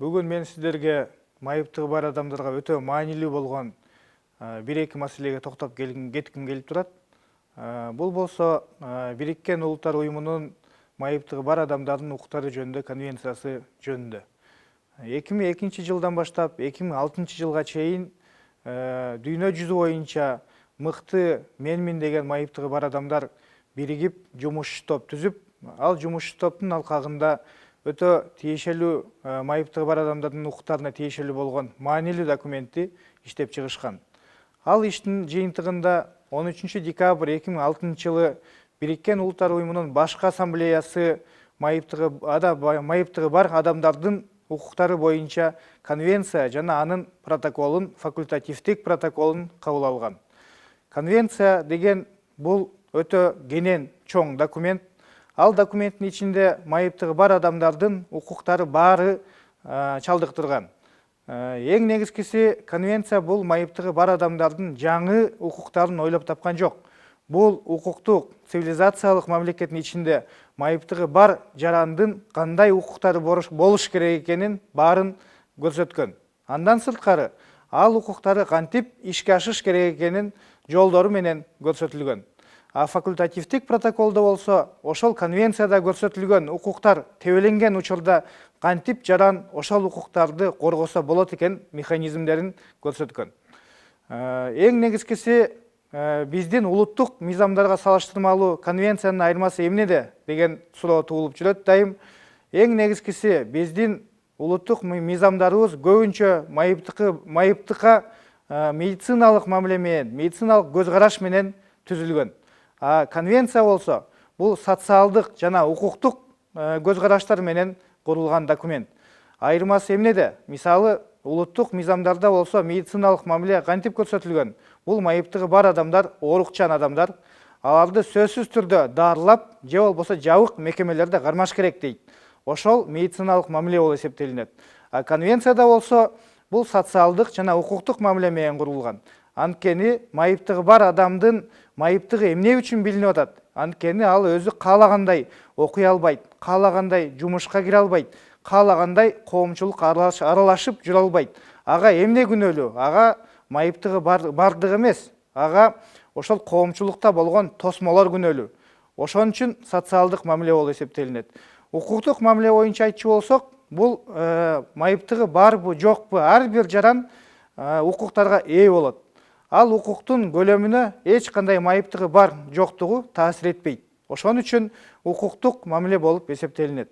Бүгін мен сіздерге майыптығы бар адамдарға өте маанилүү болгон бир-эки маселеге токтоп кетким келип турат. Бул болсо Бириккен Улуттар Уюмунун майыптығы бар адамдардын укуктары жөнүндө конвенциясы жөнүндө. 2002 жылдан баштап 2006 жылга чейин дүйнө жүзү боюнча мыкты менмин деген майыптығы бар адамдар биригип жумуш топ түзүп, ал жумуш топтун алкагында өтө тиешелүү майыптығы бар адамдардын укуктарына тиешелүү болгон маанилүү документти иштеп чыгышкан. Ал иштин жыйынтыгында 13 декабрь 2006 жылы Бириккен Улуттар Уюмунун башкы ассамблеясы майыптығы бар адамдардын укуктары боюнча конвенция жана анын протоколун, факультативдик протоколун кабыл алган. Конвенция деген бул өтө кенен чоң документ. Ал документтин ичинде майыптығы бар адамдардын укуктары баары чалдыктырган. Эң негизгиси, конвенция бул майыптығы бар адамдардын жаңы укуктарын ойлоп тапкан жок. Бул укуктук цивилизациялык мамлекеттин ичинде майыптығы бар жарандын кандай укуктары болуш керек экенин баарын көрсөткөн. Андан сырткары, ал укуктары кантип ишке ашыш керек экенин жолдору менен көрсөтүлгөн. А факультативдик протоколдо болсо, ошол конвенцияда көрсөтүлгөн укуктар тебеленген учурда кантип жаран ошол укуктарды коргосо болот экен механизмдерин көрсөткөн. Эң негизгиси, биздин улуттук мыйзамдарга салыштырмалуу конвенциянын айырмасы эмнеде деген суроо туулуп жүрөт дайым. Эң негизгиси, биздин улуттук мыйзамдарыбыз көбүнчө майыптыкка медициналык мамиле менен, медициналык көз караш менен түзүлгөн. А конвенция болсо, бул социалдык жана укуктук көз караштар менен курулган документ. Айырмасы эмнеде? Мисалы, улуттук мыйзамдарда болсо медициналык мамиле кантип көрсөтүлгөн? Бул майыптығы бар адамдар, оорукчан адамдар, аларды сөзсүз түрдө дарылап, же болбосо жабык мекемелерде кармаш керек дейт. Ошол медициналык мамиле болуп эсептелинет. А конвенцияда болсо, бул социалдык жана укуктук мамиле менен курулган. Анткени майыптығы бар адамдын майыптығы эмне үчүн билинип атат? Анткени ал өзү каалагандай окуй албайт, каалагандай жумушка кире албайт, каалагандай коомчулук аралашып жүрө албайт. Ага эмне күнөөлүү? Ага майыптығы бардыгы эмес, ага ошол коомчулукта болгон тосмолор күнөөлүү. Ошон үчүн социалдык мамиле болуп эсептелинет. Укуктук мамиле боюнча айтчу болсок, бул майыптығы барбы, жокпу, ар бир жаран укуктарга ээ болот. Ал укуктун көлөмүнө эч кандай майыптығы бар жоктугу таасир этпейт. Ошон үчүн укуктук мамиле болуп эсептелинет.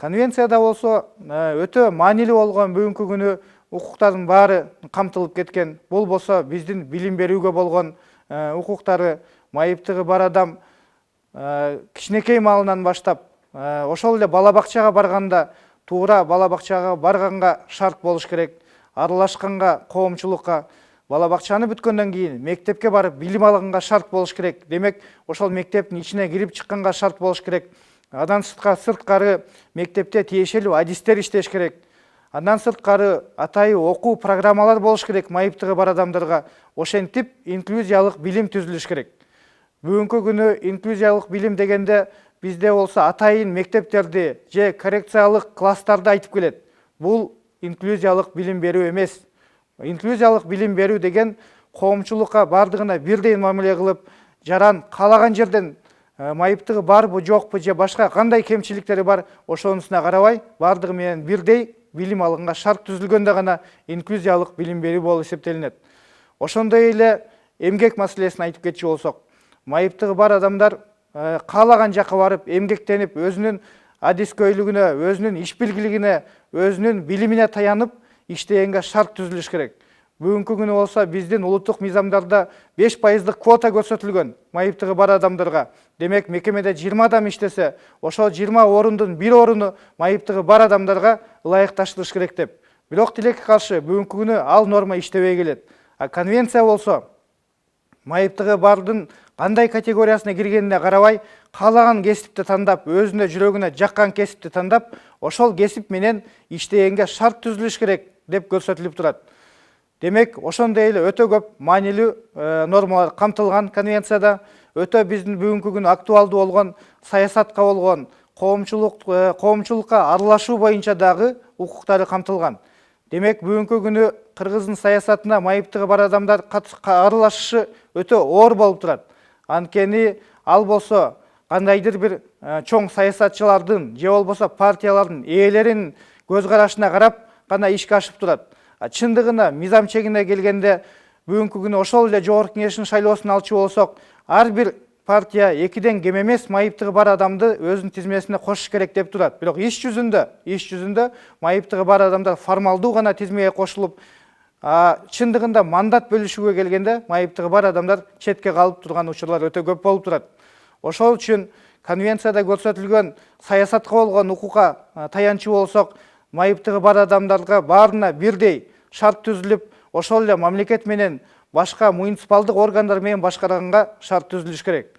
Конвенцияда болсо өтө маанилүү болгон бүгүнкү күнү укуктардын баары камтылып кеткен. Бул болсо биздин билим берүүгө болгон укуктары, майыптығы бар адам кичинекей малынан баштап, ошол эле бала бакчага барганда, туура бала бакчага барганга шарт болуш керек, аралашканга коомчулукка, бала бакчаны бүткөндөн кийин мектепке барып билим алганга шарт болуш керек. Демек, ошол мектептин ичине кирип чыкканга шарт болуш керек. Андан сырткары мектепте тиешелүү адистер иштеш керек. Андан сырткары атайы окуу программалар болуш керек майыптығы бар адамдарга. Ошентип инклюзиялык билим түзүлүш керек. Бүгүнкү күнү инклюзиялык билим дегенде бизде болсо атайын мектептерди же коррекциялык класстарды айтып келет. Бул инклюзиялык билим берүү эмес. Инклюзиялык билим берүү деген коомчулукка бардыгына бирдей мамиле кылып, жаран каалаган жерден майыптығы барбы, жокпу же башка кандай кемчиликтери бар, ошонусуна карабай, бардыгы менен бирдей билим алганга шарт түзүлгөндө гана инклюзиялык билим берүү болуп эсептелинет. Ошондой эле эмгек маселесин айтып кетчү болсок, майыптығы бар адамдар каалаган жакка барып, эмгектенип, өзүнүн адискөйлүгүнө, өзүнүн иш билгилигине, өзүнүн билимине таянып иштегенге шарт түзүлүш керек. Бүгүнкү күнү болсо биздин улуттук мыйзамдарда 5% квота көрсөтүлгөн майыптығы бар адамдарга. Демек, мекемеде 20 адам иштесе, ошол 20 орундун 1 оруну майыптығы бар адамдарга ылайыкташтырыш керек деп. Бирок тилекке каршы бүгүнкү күнү ал норма иштебей келет. А конвенция болсо, майыптығы бардын кандай категориясына киргенине карабай, каалаган кесипти тандап, өзүнө жүрөгүнө жаккан кесипти тандап, ошол кесип менен иштегенге шарт түзүлүш керек деп көрсөтүлүп турат. Демек, ошондой эле өтө көп маанилүү нормалар камтылган конвенцияда, өтө биздин бүгүнкү күнү актуалдуу болгон саясатка болгон, коомчулукка аралашуу боюнча дагы укуктары камтылган. Демек, бүгүнкү күнү Кыргыздын саясатына майыптыгы бар адамдар аралашышы өтө оор болуп турат. Анткени ал болсо кандайдыр бир чоң саясатчылардын же болбосо партиялардын ээлеринин көз карашына карап гана ишке ашып турат. Чындыгына, мыйзам чегине келгенде, бүгүнкү күнү ошол эле жогорку кеңештин шайлоосун алчу болсок, ар бир партия экиден кем эмес майыптыгы бар адамды өзүнүн тизмесине кошуш керек деп турат. Бирок иш жүзүндө майыптыгы бар адамдар формалдуу гана тизмеге кошулуп, чындыгында мандат бөлүшүүгө келгенде майыптыгы бар адамдар четке калып турган учурлар өтө көп болуп турат. Ошол үчүн конвенцияда көрсөтүлгөн саясатка болгон укукка таянчу болсок, майыптыгы бар адамдарга баарына бирдей шарт түзүлүп, ошол эле мамлекет менен башка муниципалдык органдар менен башкарганга шарт түзүлүш керек.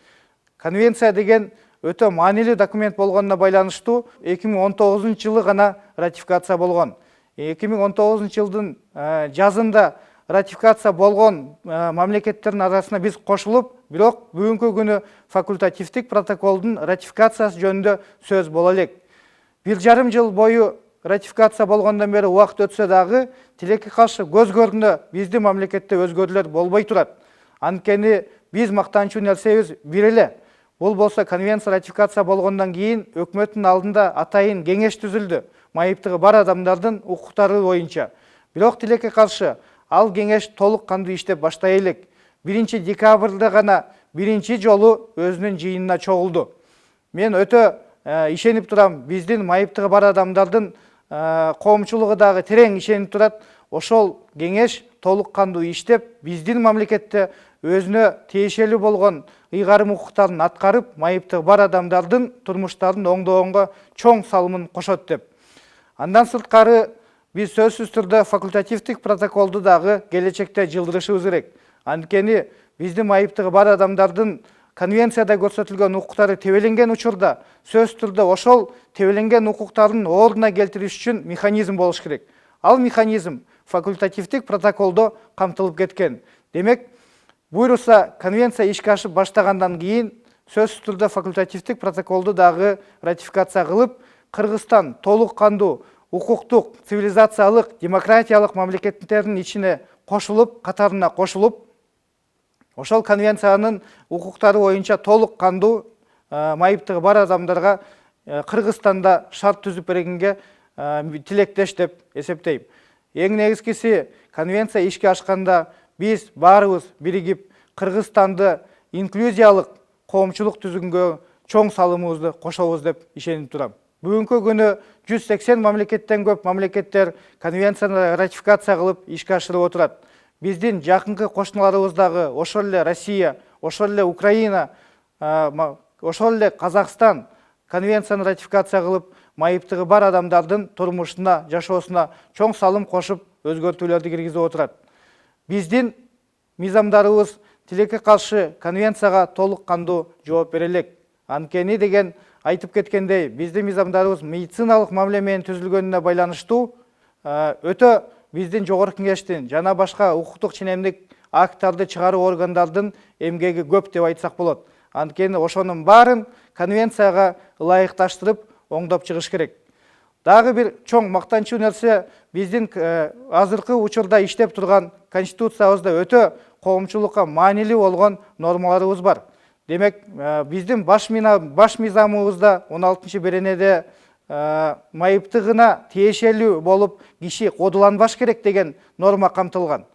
Конвенция деген өтө маанилүү документ болгонуна байланыштуу 2019 жылы гана ратификация болгон. 2019 жылдын жазында ратификация болгон мамлекеттердин арасына биз кошулуп, бирок бүгүнкү күнү факультативдик протоколдун ратификациясы жөнүндө сөз боло элек. 1,5 жыл бою ратификация болгондон бери убакыт өтсө дагы, тилекке каршы көз көрүндө биздин мамлекетте өзгөрүүлөр болбой турат. Анткени биз мактанчу нерсебиз бир эле. Бул болсо конвенция ратификация болгондон кийин өкмөттүн алдында атайын кеңеш түзүлдү майыптыгы бар адамдардын укуктары боюнча. Бирок тилекке каршы ал кеңеш толук кандуу иштеп баштай элек. 1 декабрда гана биринчи жолу өзүнүн жыйынына чогулду. Мен өтө ишенип турам, биздин майыптыгы бар адамдардын коомчулугу дагы терең ишенип турат. Ошол кеңеш толук кандуу иштеп, биздин мамлекетте өзүнө тиешелүү болгон ыйгарым укуктарын аткарып, майыптыгы бар адамдардын турмуштарын оңдогонго чоң салымын кошот деп. Андан сырткары биз сөзсүз түрдө факультативдик протоколду дагы келечекте жылдырышыбыз керек. Анткени биздин майыптыгы бар адамдардын конвенцияда көрсөтүлгөн укуктары тебеленген учурда, сөз түрдө ошол тебеленген укуктарын ордуна келтириш үчүн механизм болуш керек. Ал механизм факультативдик протоколдо камтылып кеткен. Демек, буйруса конвенция ишке ашып баштагандан кийин сөзсүз түрдө факультативдик протоколду дагы ратификация кылып, Кыргызстан толук кандуу укуктук, цивилизациялык, демократиялык мамлекеттердин ичине катарына кошулуп, ошол конвенциянын укуктары боюнча толук кандуу майыптыгы бар адамдарга Кыргызстанда шарт түзүп бергенге тилектеш деп эсептейм. Эң негизгиси, конвенция ишке ашканда биз баарыбыз биригип Кыргызстанды инклюзиялык коомчулук түзүнгө чоң салымыбызды кошобуз деп ишенип турам. Бүгүнкү күнү 180 мамлекеттен көп мамлекеттер конвенцияны ратификация кылып ишке ашырып отурат. Биздин жакынкы кошуналарыбыз дагы ошол эле Россия, ошол эле Украина, ошол эле Казакстан конвенцияны ратификация кылып, майыптыгы бар адамдардын турмушуна, жашоосуна чоң салым кошуп, өзгөртүүлөрдү киргизип отурат. Биздин мыйзамдарыбыз тилекке каршы конвенцияга толук кандуу жооп бере элек. Анткени деген айтып кеткендей, биздин мыйзамдарыбыз медициналык мамиле менен түзүлгөнүнө байланыштуу өтө биздин жогорку кеңештин жана башка укуктук ченемдик акттарды чыгаруу органдардын эмгеги көп деп айтсак болот. Анткени ошонун баарын конвенцияга ылайыкташтырып, оңдоп чыгыш керек. Дагы бир чоң мактанчуу нерсе, биздин азыркы учурда иштеп турган конституциябызда өтө коомчулукка маанилүү болгон нормаларыбыз бар. Демек, биздин баш мыйзамыбызда 16-беренеде майыптыгына тиешелүү болуп киши кодуланбаш керек деген норма камтылган.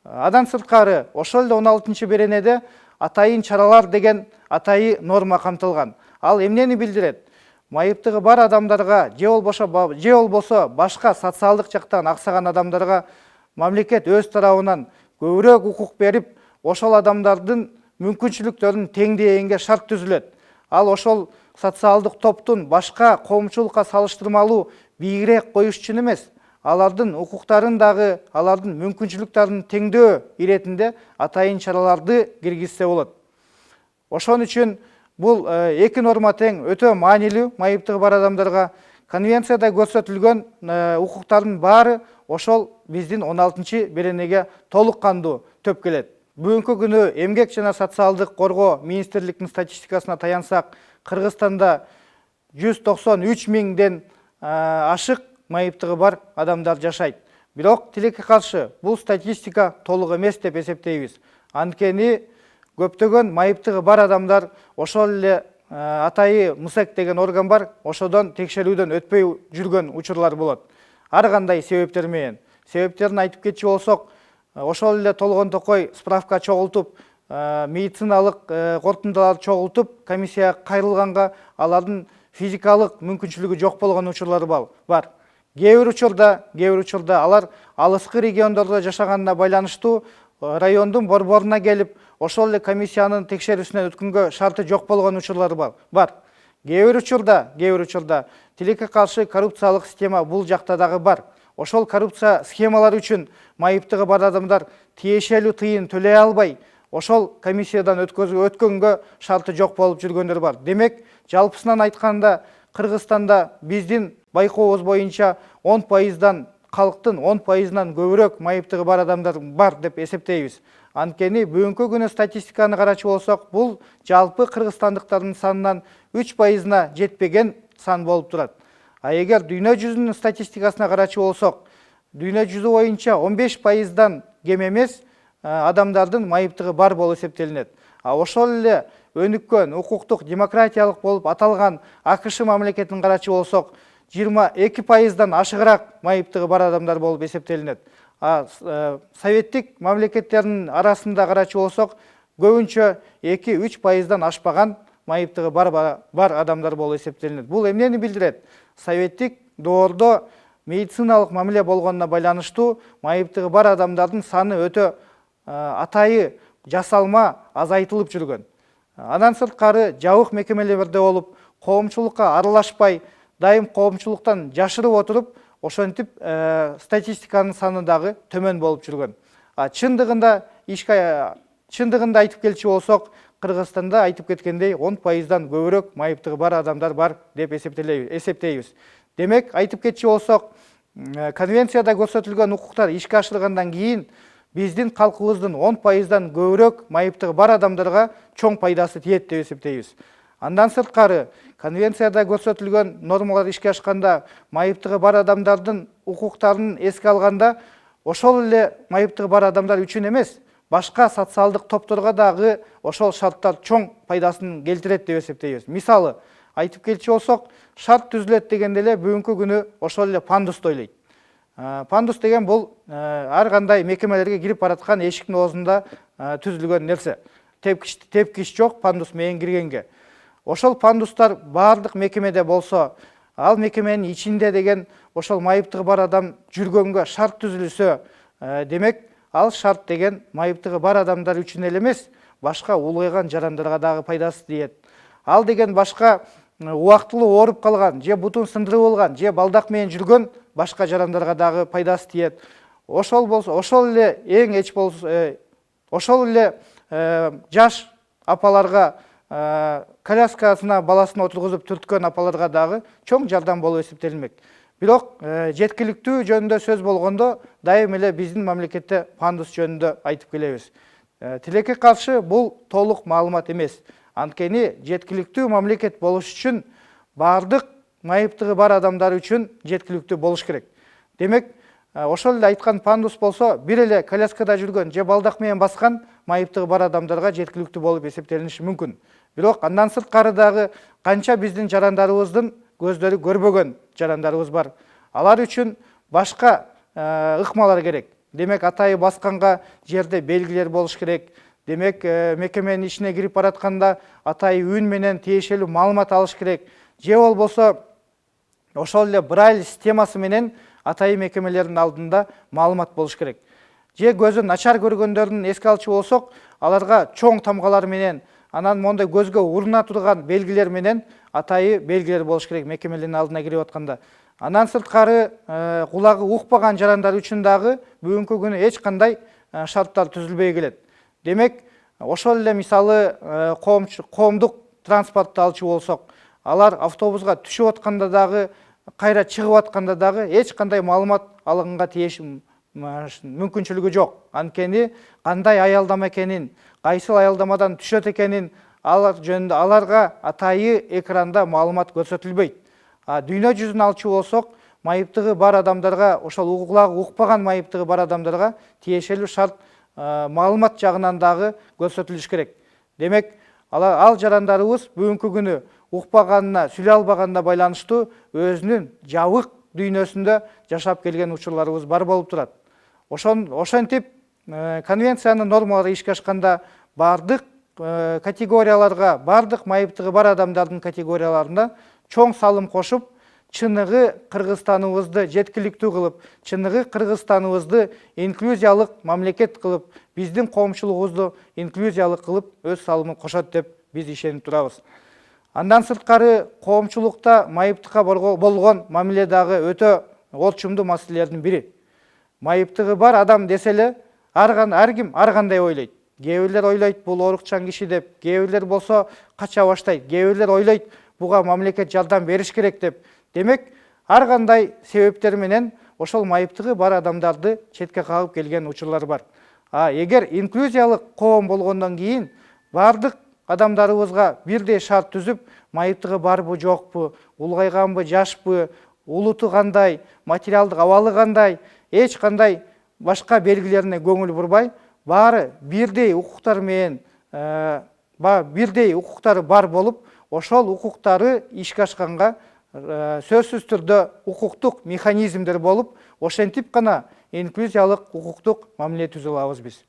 Адан сырткары, ошол эле 16-беренеде атайын чаралар деген атайы норма камтылган. Ал эмнени билдирет? Майыптыгы бар адамдарга же болбосо башка социалдык жактан аксаган адамдарга мамлекет өз тарабынан көбүрөөк укук берип, ошол адамдардын мүмкүнчүлүктөрүн тең деңгээлге шарт түзүлөт. Ал ошол социалдык топтун башка коомчулукка салыштырмалуу бийигирээк коюш үчүн эмес, алардын укуктарын дагы, алардын мүмкүнчүлүктөрүн теңдөө иретинде атайын чараларды киргизсе болот. Ошон үчүн бул эки норма тең өтө маанилүү майыптыгы бар адамдарга. Конвенцияда көрсөтүлгөн укуктардын баары ошол биздин 16-беренеге толук кандуу төп келет. Бүгүнкү күнү эмгек жана социалдык коргоо министрликтин статистикасына таянсак, Кыргызстанда 193 миңден ашық майыптығы бар адамдар жашайды. Бирок тилекке каршы бул статистика толук эмес деп эсептейбиз. Анткени көптөгөн майыптығы бар адамдар ошол эле атайы МСЭК деген орган бар, ошодон текшерүүдөн өтпөй жүргөн учурлар болот. Ар кандай себептер менен. Себептерин айтып кетчү болсок, ошол эле толгон токой справка чогултуп, медициналык корутундаларды чогултуп, комиссияга кайрылганга алардын физикалык мүмкүнчүлүгү жок болгон учурлар бар. Кээ бир учурда алар алыскы региондордо жашаганына байланыштуу райондун борборуна келип, ошол эле комиссиянын текшерүүсүнөн өткөнгө шарты жок болгон учурлар бар. Кээ бир учурда тилекке каршы коррупциялык система бул жакта дагы бар. Ошол коррупция схемалары үчүн майыптыгы бар адамдар тиешелүү тыйын төлөй албай, ошол комиссиядан өткөнгө шарты жок болуп жүргөндөр бар. Демек, жалпысынан айтканда, Кыргызстанда биздин байкообуз боюнча 10%дан калктын 10%нан көбүрөөк майыптыгы бар адамдар бар деп эсептейбиз. Анткени бүгүнкү күнү статистиканы карачу болсок, бул жалпы кыргызстандыктардын санынан 3%на жетпеген сан болуп турат. А эгер дүйнө жүзүнүн статистикасына карачу болсок, дүйнө жүзү боюнча 15%дан кем эмес адамдардын майыптыгы бар болуп эсептелинет. А ошол эле өнүккөн укуктук демократиялык болуп аталган АКШ мамлекетин карачу болсок, 22%дан ашыгыраак майыптыгы бар адамдар болуп эсептелинет. Советтик мамлекеттердин арасында карачу болсок, көбүнчө 2-3%дан ашпаган майыптыгы бар адамдар болуп эсептелинет. Бул эмнени билдирет? Советтик доордо медициналык мамиле болгонуна байланыштуу майыптыгы бар адамдардын саны өтө атайы жасалма азайтылып жүргөн. Андан сырткары жабык мекемелерде болуп, коомчулукка аралашпай, дайым коомчулуктан жашырып отуруп, ошентип статистиканын саны дагы төмөн болуп жүргөн. Чындыгында айтып келчү болсок, Кыргызстанда айтып кеткендей 10%дан көбүрөөк майыптыгы бар адамдар бар деп эсептейбиз. Демек, айтып кетчү болсок, конвенцияда көрсөтүлгөн укуктар ишке ашырылгандан кийин биздин калкыбыздын 10%дан көбүрөөк майыптыгы бар адамдарга чоң пайдасы тиет деп эсептейбиз. Андан сырткары, конвенцияда көрсөтүлгөн нормалар ишке ашканда майыптыгы бар адамдардын укуктарын эске алганда, ошол эле майыптыгы бар адамдар үчүн эмес, башка социалдык топторго дагы ошол шарттар чоң пайдасын келтирет деп эсептейбиз. Мисалы, айтып келчү болсок, шарт түзүлөт дегенде эле бүгүнкү күнү ошол эле пандусты ойлойт. Пандус деген бул ар кандай мекемелерге кирип бараткан эшиктин оозунда түзүлгөн нерсе. Тепкич жок пандус менен киргенге. Ошол пандустар баардык мекемеде болсо, ал мекеменин ичинде деген ошол майыптыгы бар адам жүргөнгө шарт түзүлсө, демек ал шарт деген майыптыгы бар адамдар үчүн эле эмес, башка улгайган жарандарга дагы пайдасы тиет. Ал деген башка убактылуу ооруп калган, же бутун сындырып болгон, же балдак менен жүргөн башка жарандарга дагы пайдасы тиет. Ошол эле жаш апаларга, коляскасына баласын отургузуп түрткөн апаларга дагы чоң жардам болуп эсептелинмек. Бирок жеткиликтүү жөнүндө сөз болгондо, дайым эле биздин мамлекетте пандус жөнүндө айтып келебиз. Тилекке каршы бул толук маалымат эмес. Анткени жеткиликтүү мамлекет болуш үчүн баардык майыптыгы бар адамдар үчүн жеткиликтүү болуш керек. Демек, ошол эле айткан пандус болсо, бир эле коляскада жүргөн же балдак менен баскан майыптыгы бар адамдарга жеткиликтүү болуп эсептелиниши мүмкүн. Бирок андан сырткары дагы канча биздин жарандарыбыздын көздөрү көрбөгөн жарандарыбыз бар. Алар үчүн башка ыкмалар керек. Демек, атайы басканга жерде белгилер болуш керек. Демек, мекеменин ичине кирип баратканда атайы үн менен тиешелүү маалымат алыш керек. Же болбосо ошол эле брайль системасы менен атайы мекемелердин алдында маалымат болуш керек. Же көзү начар көргөндөрдүн эске алчу болсок, аларга чоң тамгалар менен, анан мондай көзгө уруна турган белгилер менен атайы белгилер болуш керек мекемелердин алдына кирип атканда. Андан сырткары кулагы укпаган жарандар үчүн дагы бүгүнкү күнү эч кандай шарттар түзүлбөй келет. Демек, ошол эле мисалы коомдук транспортду алчу болсок, алар автобуска түшүп атканда дагы, кайра чыгып атканда дагы эч кандай маалымат алганга мүмкүнчүлүгү жок. Анткени кандай аялдама экенин, кайсыл аялдамадан түшөт экенин алар жөнүндө аларга атайы экранда маалымат көрсөтүлбөйт. Дүйнө жүзүн алчу болсок, майыптыгы бар адамдарга, ошол угулагы укпаган майыптыгы бар адамдарга тиешелүү шарт маалымат жагынан дагы көрсөтүлүш керек. Демек, ал жарандарыбыз бүгүнкү күнү укпаганына, сүйлөй албаганына байланыштуу өзүнүн жабык дүйнөсүндө жашап келген учурларыбыз бар болуп турат. Ошентип конвенциянын нормалары ишке ашканда бардык категорияларга, бардык майыптыгы бар адамдардын категорияларына чоң салым кошуп, чыныгы Кыргызстаныбызды жеткиликтүү кылып, чыныгы Кыргызстаныбызды инклюзиялык мамлекет кылып, биздин коомчулугубузду инклюзиялык кылып өз салымын кошот деп биз ишенип турабыз. Андан сырткары коомчулукта майыптыкка болгон мамиле дагы өтө орчумдуу маселелердин бири. Майыптыгы бар адам деселе, ар ким ар кандай ойлойт. Кээ бирлер ойлойт бул орукчан киши деп, кээ бирлер болсо кача баштайт, кээ бирлер ойлойт буга мамлекет жардам бериш керек деп. Демек, ар кандай себептер менен ошол майыптыгы бар адамдарды четке кагып келген учурлар бар. Эгер инклюзиялык коом болгондон кийин бардык адамдарыбызга бирдей шарт түзүп, майыптыгы барбы, жокпу, улгайганбы, жашпы, улуту кандай, материалдык абалы кандай, эч кандай башка белгилерине көңүл бурбай, баары бирдей укуктар менен, бирдей укуктары бар болуп, ошол укуктары ишке ашканга сөзсүз түрдө укуктук механизмдер болуп, ошентип гана инклюзиялык укуктук мамиле түзө алабыз биз.